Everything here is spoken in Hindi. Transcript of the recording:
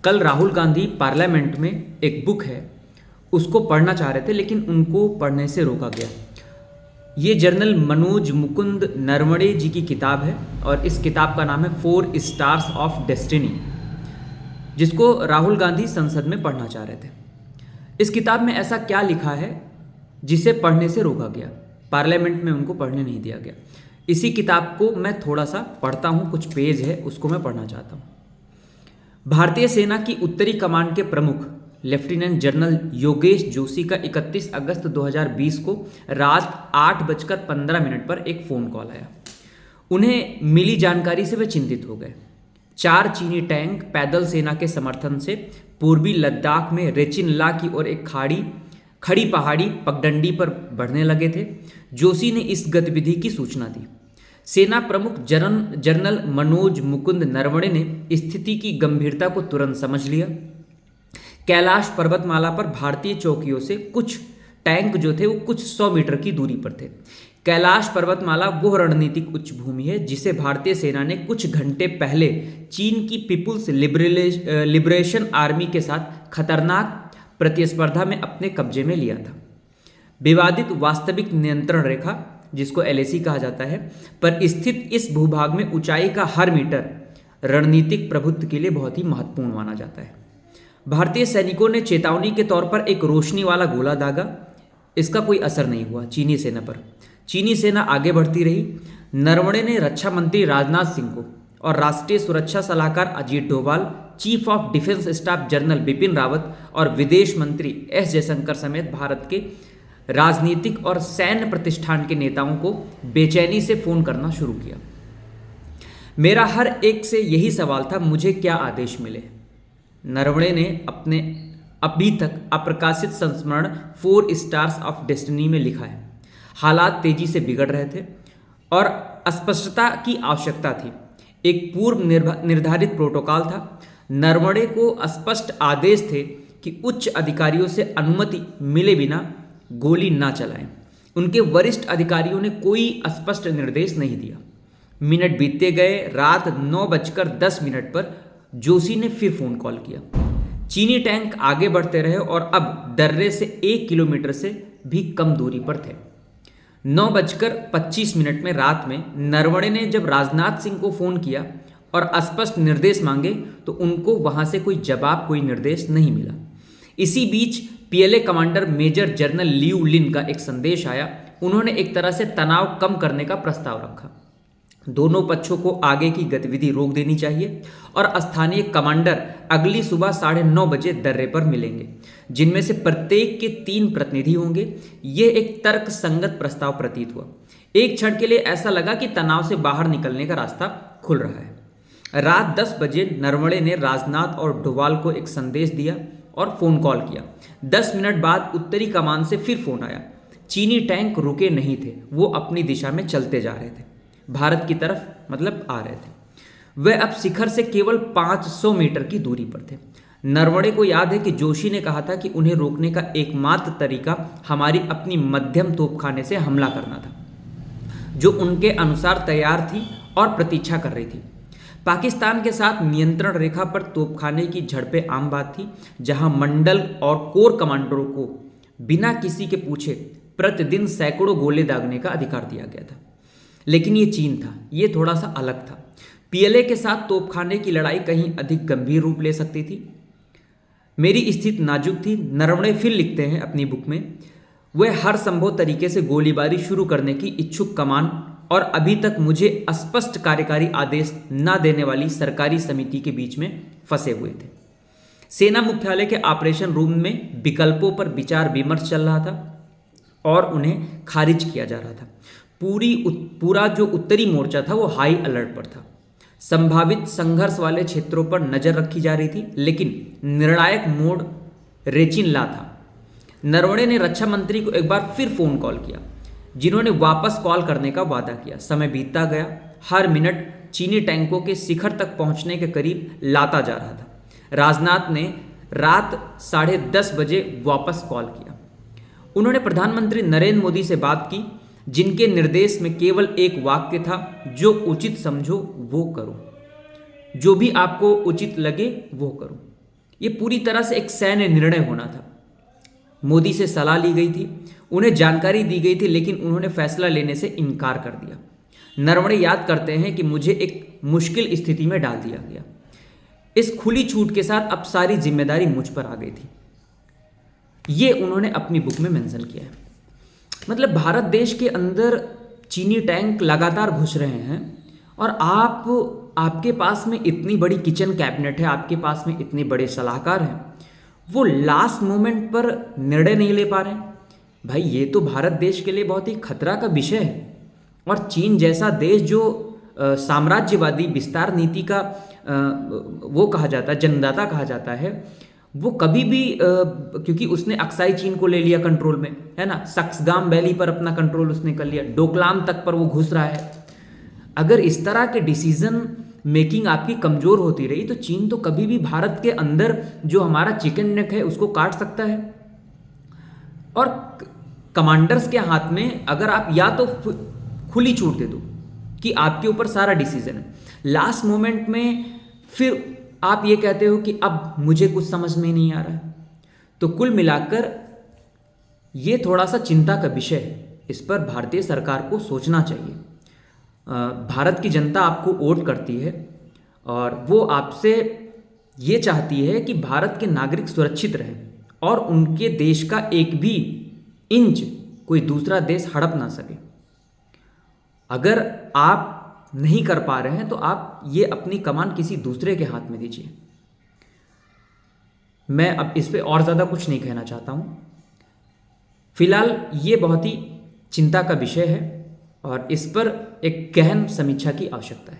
कल राहुल गांधी पार्लियामेंट में एक बुक है उसको पढ़ना चाह रहे थे, लेकिन उनको पढ़ने से रोका गया। ये जर्नल मनोज मुकुंद नरवणे जी की किताब है और इस किताब का नाम है 4 स्टार्स ऑफ डेस्टिनी, जिसको राहुल गांधी संसद में पढ़ना चाह रहे थे। इस किताब में ऐसा क्या लिखा है जिसे पढ़ने से रोका गया, पार्लियामेंट में उनको पढ़ने नहीं दिया गया। इसी किताब को मैं थोड़ा सा पढ़ता हूँ, कुछ पेज है उसको मैं पढ़ना चाहता हूँ। भारतीय सेना की उत्तरी कमान के प्रमुख लेफ्टिनेंट जनरल योगेश जोशी का 31 अगस्त 2020 को रात 8:15 पर एक फ़ोन कॉल आया। उन्हें मिली जानकारी से वे चिंतित हो गए। 4 चीनी टैंक पैदल सेना के समर्थन से पूर्वी लद्दाख में रेचिन ला की ओर एक खड़ी पहाड़ी पगडंडी पर बढ़ने लगे थे। जोशी ने इस गतिविधि की सूचना दी। सेना प्रमुख जनरल मनोज मुकुंद नरवणे ने स्थिति की गंभीरता को तुरंत समझ लिया। कैलाश पर्वतमाला पर भारतीय चौकियों से कुछ टैंक जो थे वो कुछ 100 मीटर की दूरी पर थे। कैलाश पर्वतमाला वो रणनीतिक उच्च भूमि है जिसे भारतीय सेना ने कुछ घंटे पहले चीन की पीपुल्स लिबरेशन आर्मी के साथ खतरनाक प्रतिस्पर्धा में अपने कब्जे में लिया था। विवादित वास्तविक नियंत्रण रेखा, जिसको LAC कहा जाता है, पर स्थित इस भूभाग में ऊंचाई का हर मीटर रणनीतिक प्रभुत्व के लिए बहुत ही महत्वपूर्ण माना जाता है। भारतीय सैनिकों ने चेतावनी के तौर पर एक रोशनी वाला गोला दागा। इसका कोई असर नहीं हुआ चीनी सेना पर। चीनी सेना आगे बढ़ती रही। नरवणे ने रक्षा मंत्री राजनाथ सिंह को और राष्ट्रीय सुरक्षा सलाहकार Ajit Doval, chief of defence staff general Bipin Rawat और विदेश मंत्री S जयशंकर समेत भारत के राजनीतिक और सैन्य प्रतिष्ठान के नेताओं को बेचैनी से फोन करना शुरू किया। मेरा हर एक से यही सवाल था, मुझे क्या आदेश मिले। नरवणे ने अपने अभी तक अप्रकाशित संस्मरण 4 स्टार्स ऑफ डेस्टिनी में लिखा है। हालात तेजी से बिगड़ रहे थे और अस्पष्टता की आवश्यकता थी। एक पूर्व निर्धारित प्रोटोकॉल था। नरवणे को स्पष्ट आदेश थे कि उच्च अधिकारियों से अनुमति मिले बिना गोली ना चलाएं। उनके वरिष्ठ अधिकारियों ने कोई स्पष्ट निर्देश नहीं दिया। मिनट बीतते गए। रात 9:10 पर जोशी ने फिर फोन कॉल किया। चीनी टैंक आगे बढ़ते रहे और अब दर्रे से 1 किलोमीटर से भी कम दूरी पर थे। 9:25 में रात में नरवणे ने जब राजनाथ सिंह को फोन किया और स्पष्ट निर्देश मांगे तो उनको वहां से कोई जवाब, कोई निर्देश नहीं मिला। इसी बीच PLA commander major general Liu Lin का एक संदेश आया। उन्होंने एक तरह से तनाव कम करने का प्रस्ताव रखा। दोनों पक्षों को आगे की गतिविधि रोक देनी चाहिए और स्थानीय कमांडर अगली सुबह 9:30 बजे दर्रे पर मिलेंगे, जिनमें से प्रत्येक के 3 प्रतिनिधि होंगे। यह एक तर्क संगत प्रस्ताव प्रतीत हुआ। एक क्षण के लिए ऐसा लगा कि तनाव से बाहर निकलने का रास्ता खुल रहा है। रात 10 बजे नरवणे ने राजनाथ और डोभाल को एक संदेश दिया और फोन कॉल किया। 10 मिनट बाद उत्तरी कमान से फिर फोन आया। चीनी टैंक रुके नहीं थे, वो अपनी दिशा में चलते जा रहे थे, भारत की तरफ मतलब आ रहे थे। वे अब शिखर से केवल 500 मीटर की दूरी पर थे। नरवणे को याद है कि जोशी ने कहा था कि उन्हें रोकने का एकमात्र तरीका हमारी अपनी मध्यम तोपखाने से हमला करना था, जो उनके अनुसार तैयार थी और प्रतीक्षा कर रही थी। पाकिस्तान के साथ नियंत्रण रेखा पर तोपखाने की झड़पें आम बात थी, जहां मंडल और कोर कमांडरों को बिना किसी के पूछे प्रतिदिन सैकड़ों गोले दागने का अधिकार दिया गया था। लेकिन ये चीन था, ये थोड़ा सा अलग था। PLA के साथ तोपखाने की लड़ाई कहीं अधिक गंभीर रूप ले सकती थी। मेरी स्थिति नाजुक थी। नरवणे फिर लिखते हैं अपनी बुक में, वे हर संभव तरीके से गोलीबारी शुरू करने की इच्छुक कमान और अभी तक मुझे स्पष्ट कार्यकारी आदेश न देने वाली सरकारी समिति के बीच में फंसे हुए थे। सेना मुख्यालय के ऑपरेशन रूम में विकल्पों पर विचार विमर्श चल रहा था और उन्हें खारिज किया जा रहा था। पूरा जो उत्तरी मोर्चा था वो हाई अलर्ट पर था। संभावित संघर्ष वाले क्षेत्रों पर नजर रखी जा रही थी, लेकिन निर्णायक मोड़ रेचिन ला था। नरवणे ने रक्षा मंत्री को एक बार फिर फोन कॉल किया, जिन्होंने वापस कॉल करने का वादा किया। समय बीतता गया। हर मिनट चीनी टैंकों के शिखर तक पहुंचने के करीब लाता जा रहा था। राजनाथ ने रात 10:30 बजे वापस कॉल किया। उन्होंने प्रधानमंत्री नरेंद्र मोदी से बात की, जिनके निर्देश में केवल एक वाक्य था, जो उचित समझो वो करो, जो भी आपको उचित लगे वो करो। ये पूरी तरह से एक सैन्य निर्णय होना था। मोदी से सलाह ली गई थी, उन्हें जानकारी दी गई थी, लेकिन उन्होंने फैसला लेने से इनकार कर दिया। नरवणे याद करते हैं कि मुझे एक मुश्किल स्थिति में डाल दिया गया। इस खुली छूट के साथ अब सारी जिम्मेदारी मुझ पर आ गई थी। ये उन्होंने अपनी बुक में मेंशन किया है। मतलब भारत देश के अंदर चीनी टैंक लगातार घुस रहे हैं और आपके पास में इतनी बड़ी किचन कैबिनेट है, आपके पास में इतने बड़े सलाहकार हैं, वो लास्ट मोमेंट पर निर्णय नहीं ले पा रहे हैं। भाई ये तो भारत देश के लिए बहुत ही खतरा का विषय है। और चीन जैसा देश जो साम्राज्यवादी विस्तार नीति का वो कहा जाता है, जन्मदाता कहा जाता है, वो कभी भी क्योंकि उसने अक्साई चीन को ले लिया कंट्रोल में, है ना, सक्सगाम वैली पर अपना कंट्रोल उसने कर लिया, डोकलाम तक पर वो घुस रहा है। अगर इस तरह के डिसीजन मेकिंग आपकी कमजोर होती रही तो चीन तो कभी भी भारत के अंदर जो हमारा चिकन नेक है उसको काट सकता है। और कमांडर्स के हाथ में अगर आप या तो खुली छूट दे दो कि आपके ऊपर सारा डिसीजन है, लास्ट मोमेंट में फिर आप ये कहते हो कि अब मुझे कुछ समझ में नहीं आ रहा है, तो कुल मिलाकर ये थोड़ा सा चिंता का विषय है। इस पर भारतीय सरकार को सोचना चाहिए। भारत की जनता आपको वोट करती है और वो आपसे ये चाहती है कि भारत के नागरिक सुरक्षित रहें और उनके देश का एक भी इंच कोई दूसरा देश हड़प ना सके। अगर आप नहीं कर पा रहे हैं तो आप ये अपनी कमान किसी दूसरे के हाथ में दीजिए। मैं अब इस पे और ज़्यादा कुछ नहीं कहना चाहता हूँ। फिलहाल ये बहुत ही चिंता का विषय है और इस पर एक गहन समीक्षा की आवश्यकता है।